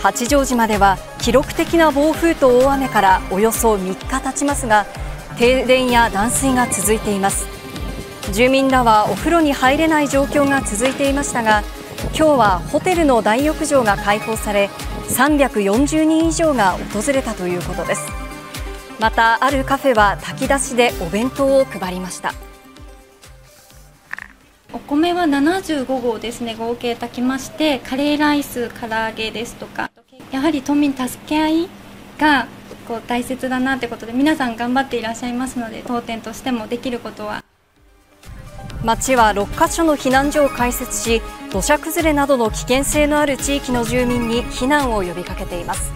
八丈島では記録的な暴風と大雨からおよそ3日経ちますが、停電や断水が続いています。住民らはお風呂に入れない状況が続いていましたが、今日はホテルの大浴場が開放され、340人以上が訪れたということです。また、あるカフェは炊き出しでお弁当を配りました。お米は75合ですね、合計炊きまして、カレーライス、唐揚げですとか、やはり島民助け合いが大切だなということで、皆さん頑張っていらっしゃいますので、当店としてもできることは。町は6カ所の避難所を開設し、土砂崩れなどの危険性のある地域の住民に避難を呼びかけています。